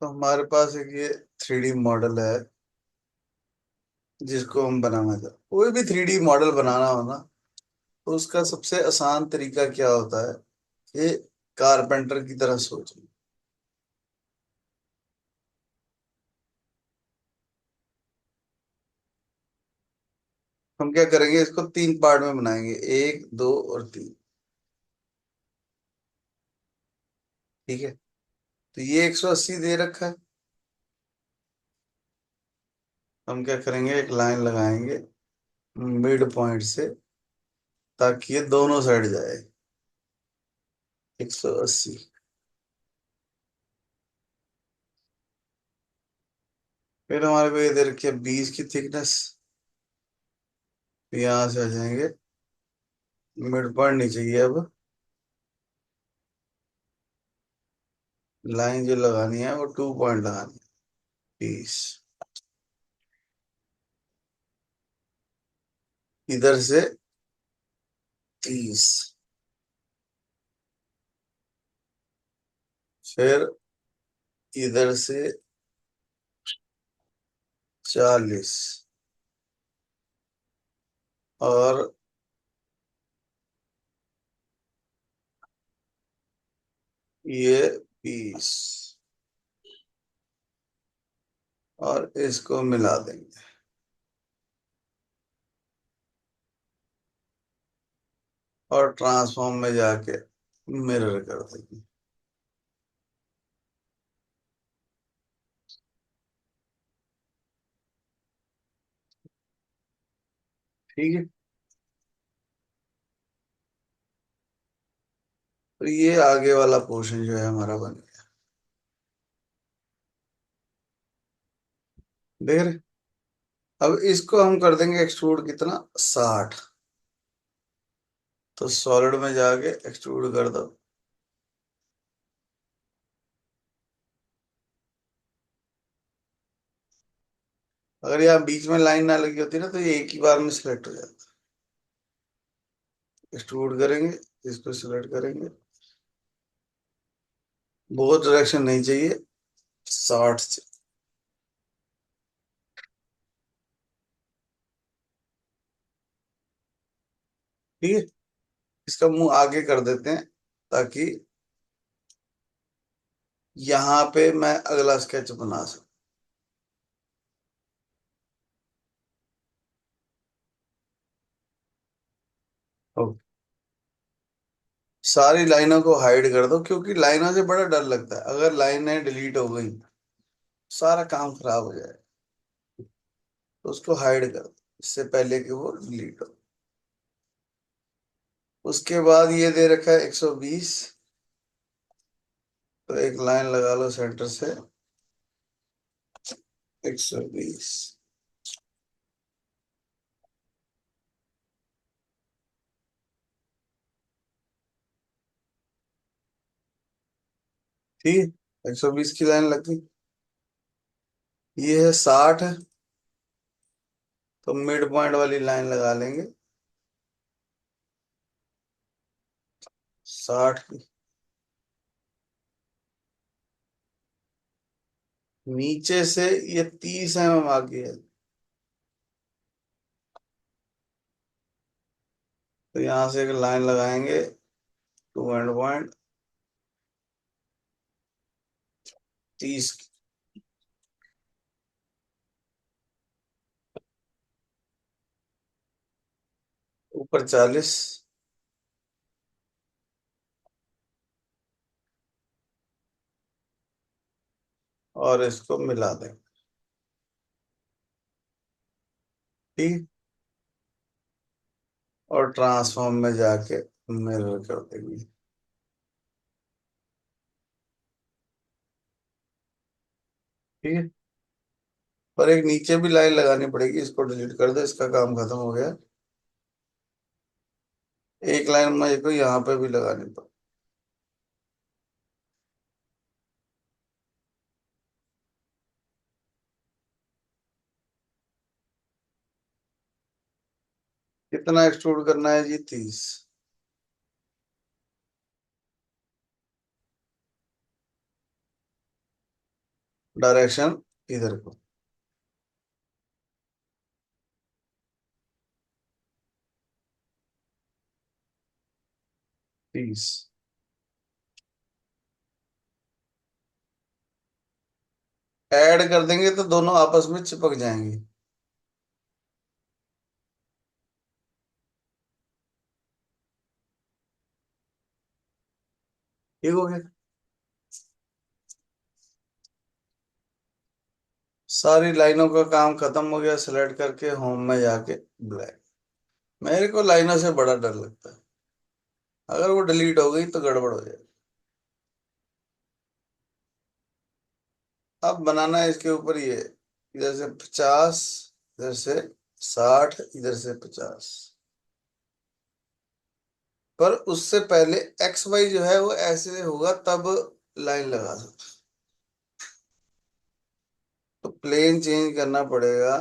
तो हमारे पास एक ये 3D मॉडल है जिसको हम बनाना चाहते हैं। कोई भी 3D मॉडल बनाना हो ना, तो उसका सबसे आसान तरीका क्या होता है कि कारपेंटर की तरह सोचो। हम क्या करेंगे, इसको तीन पार्ट में बनाएंगे, एक दो और तीन। ठीक है। तो ये 180 दे रखा है। हम क्या करेंगे, एक लाइन लगाएंगे मिड पॉइंट से, ताकि ये दोनों साइड जाए। 180। फिर हमारे को ये दे रखी है 20 की थिकनेस। यहाँ से आ जाएंगे, मिड पॉइंट नहीं चाहिए अब। लाइन जो लगानी है वो 2 पॉइंट लगानी है। 20 इधर से, 30 फिर इधर से, 40 और ये 20 और इसको मिला देंगे और ट्रांसफॉर्म में जाके मिरर कर देंगे। ठीक है। तो ये आगे वाला पोर्शन जो है हमारा बन गया। देख रहे। अब इसको हम कर देंगे एक्सट्रूड कितना, 60। तो सॉलिड में जाके एक्सट्रूड कर दो। अगर यहाँ बीच में लाइन ना लगी होती ना, तो ये एक ही बार में सिलेक्ट हो जाता। एक्सट्रूड करेंगे, इसको सिलेक्ट करेंगे। बहुत डायरेक्शन नहीं चाहिए, 60 से। ठीक है। इसका मुंह आगे कर देते हैं, ताकि यहाँ पे मैं अगला स्केच बना सकूं। ओके। सारी लाइनों को हाइड कर दो, क्योंकि लाइनों से बड़ा डर लगता है। अगर लाइनें डिलीट हो गई, सारा काम खराब हो जाए। तो उसको हाइड कर दो इससे पहले कि वो डिलीट हो। उसके बाद ये दे रखा है 120। तो एक लाइन लगा लो सेंटर से, 120। ठीक है। 120 की लाइन लग गई। ये है 60। तो मिड पॉइंट वाली लाइन लगा लेंगे, 60 की। नीचे से ये 30 mm आगे है। तो यहां से एक लाइन लगाएंगे, टू एंड पॉइंट, 30 की। ऊपर 40 और इसको मिला देंगे। ठीक। और ट्रांसफॉर्म में जाके मिरर कर देंगे। ठीक है। पर एक नीचे भी लाइन लगानी पड़ेगी, इसको डिलीट कर दो, इसका काम खत्म हो गया। एक लाइन मेरे को यहाँ पे भी लगानी पड़ेगी। कितना एक्सट्रूड करना है जी, 30। डायरेक्शन इधर को। 30। ऐड कर देंगे तो दोनों आपस में चिपक जाएंगे। ठीक हो गया। सारी लाइनों का काम खत्म हो गया, सिलेक्ट करके होम में जाके ब्लैक। मेरे को लाइनों से बड़ा डर लगता है, अगर वो डिलीट हो गई तो गड़बड़ हो जाए। अब बनाना है इसके ऊपर ये, इधर से 50, इधर से 60, इधर से 50। पर उससे पहले एक्स वाई जो है वो ऐसे होगा तब लाइन लगा सकते। तो प्लेन चेंज करना पड़ेगा।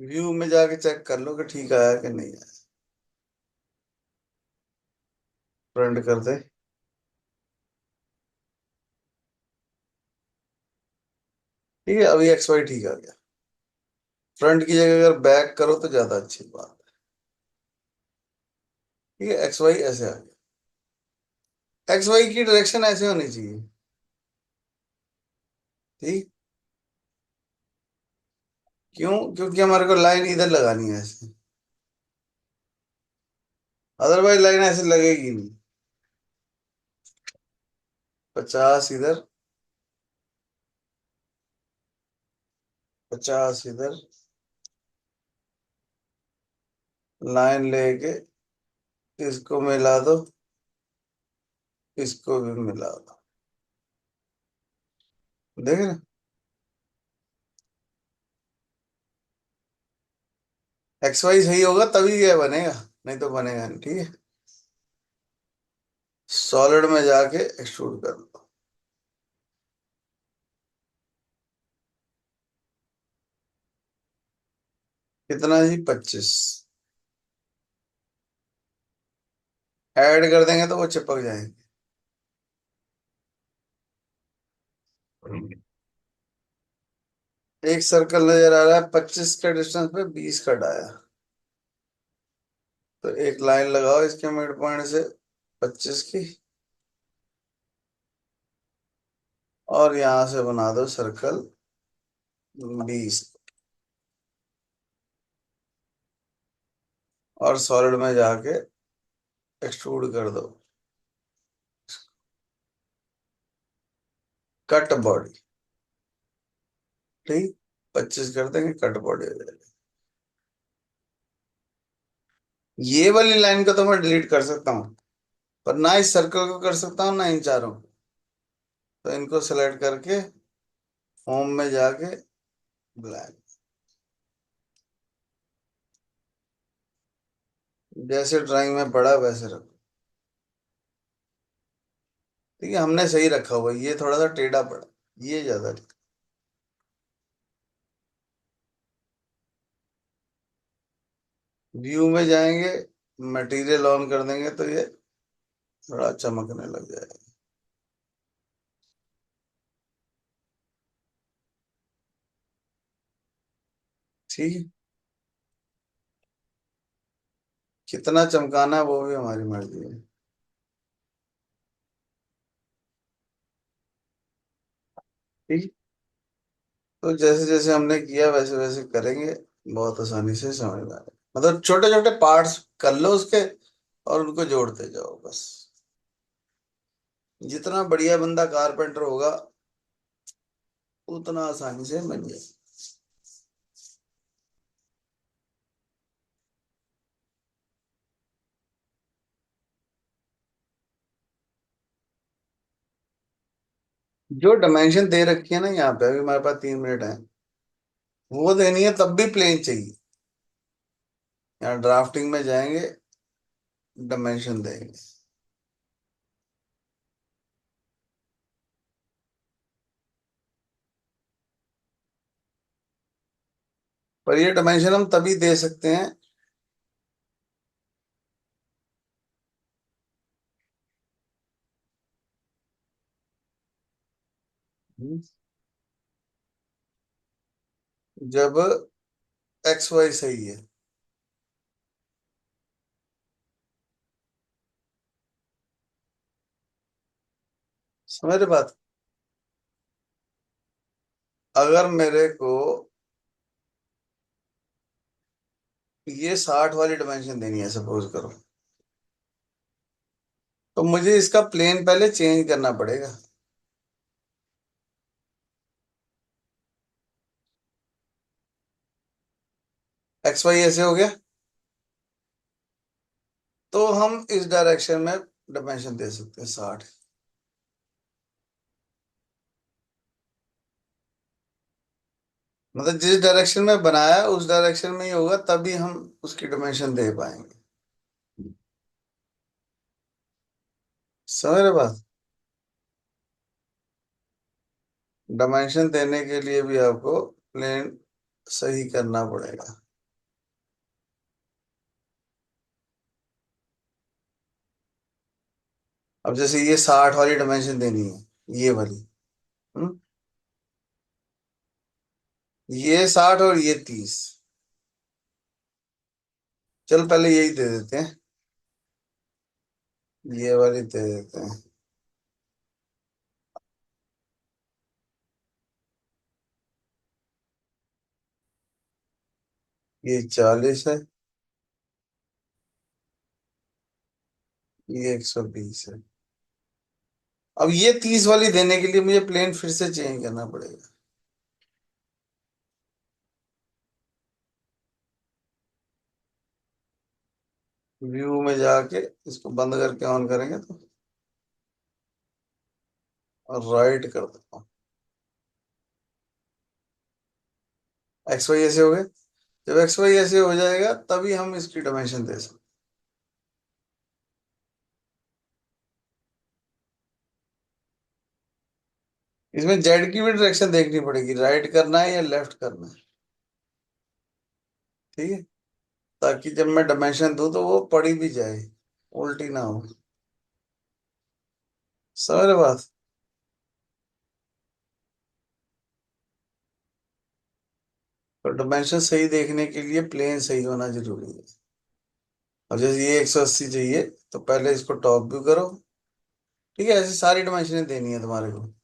व्यू में जाके चेक कर लो कि ठीक आया कि नहीं आया। फ्रंट कर दे। ठीक है, अभी एक्स वाई ठीक आ गया। फ्रंट की जगह अगर बैक करो तो ज्यादा अच्छी बात है। ठीक है, एक्स वाई ऐसे आ गया। एक्स वाई की डायरेक्शन ऐसे होनी चाहिए। ठीक। क्यों? क्योंकि हमारे को लाइन इधर लगानी है ऐसे, अदरवाइज लाइन ऐसे लगेगी नहीं। 50 इधर, 50 इधर, लाइन लेके इसको मिला दो, इसको भी मिला दो। देख रहे? एक्स वाई सही होगा तभी ये बनेगा, नहीं तो बनेगा नहीं। ठीक है, सॉलिड में जाके एक्सट्रूड कर दो। कितना जी? 25। ऐड कर देंगे तो वो चिपक जाएंगे। एक सर्कल नजर आ रहा है, 25 के डिस्टेंस पे 20 का डाया। तो एक लाइन लगाओ इसके मिड पॉइंट से 25 की, और यहां से बना दो सर्कल 20, और सॉलिड में जाके एक्सट्रूड कर दो। Cut body. ठीक। 25 कर देंगे, कट बॉडी हो जाएगी। ये वाली लाइन को तो मैं डिलीट कर सकता हूँ, पर ना इस सर्कल को कर सकता हूँ ना इन चारों को। तो इनको सेलेक्ट करके होम में जाके ब्लैक, जैसे ड्राइंग में पड़ा वैसे रखो। ठीक है, हमने सही रखा हुआ, ये थोड़ा सा टेढ़ा पड़ा, ये ज्यादा ठीक। व्यू में जाएंगे, मटेरियल ऑन कर देंगे तो ये थोड़ा चमकने लग जाएगा। ठीक है, कितना चमकाना है वो भी हमारी मर्जी है। ठीक। तो जैसे जैसे हमने किया वैसे वैसे करेंगे, बहुत आसानी से समझ में आएगा। मतलब छोटे छोटे पार्ट्स कर लो उसके, और उनको जोड़ते जाओ बस। जितना बढ़िया बंदा कारपेंटर होगा उतना आसानी से बन जाए। जो डायमेंशन दे रखी है ना यहाँ पे, अभी हमारे पास 3 मिनट है, वो देनी है तब भी प्लेन चाहिए। यहाँ ड्राफ्टिंग में जाएंगे, डायमेंशन देंगे। पर ये डायमेंशन हम तभी दे सकते हैं जब एक्स वाई सही है। समझ रहे बात? अगर मेरे को ये 60 वाली डायमेंशन देनी है सपोज करो, तो मुझे इसका प्लेन पहले चेंज करना पड़ेगा। एक्स वाई ऐसे हो गया, तो हम इस डायरेक्शन में डायमेंशन दे सकते हैं 60। मतलब जिस डायरेक्शन में बनाया उस डायरेक्शन में ही होगा, तभी हम उसकी डायमेंशन दे पाएंगे। समझ रहे बात? डायमेंशन देने के लिए भी आपको प्लेन सही करना पड़ेगा। अब जैसे ये 60 वाली डायमेंशन देनी है, ये वाली। हम्म? ये 60 और ये 30। चल पहले यही दे देते हैं, ये वाली दे देते हैं। ये 40 है, ये 120 है। अब ये 30 वाली देने के लिए मुझे प्लेन फिर से चेंज करना पड़ेगा। व्यू में जाके इसको बंद करके ऑन करेंगे तो, और राइट कर देता हूँ। एक्स वाई ऐसे हो गए। जब एक्स वाई ऐसे हो जाएगा तभी हम इसकी डायमेंशन दे सकते हैं। इसमें जेड की भी डायरेक्शन देखनी पड़ेगी, राइट करना है या लेफ्ट करना है। ठीक है, ताकि जब मैं डायमेंशन दूं तो वो पड़ी भी जाए, उल्टी ना हो। समझ रहे बात? तो डायमेंशन सही देखने के लिए प्लेन सही होना जरूरी है। अब जैसे ये 180 चाहिए, तो पहले इसको टॉप व्यू करो। ठीक है, ऐसी सारी डायमेंशन देनी है तुम्हारे को।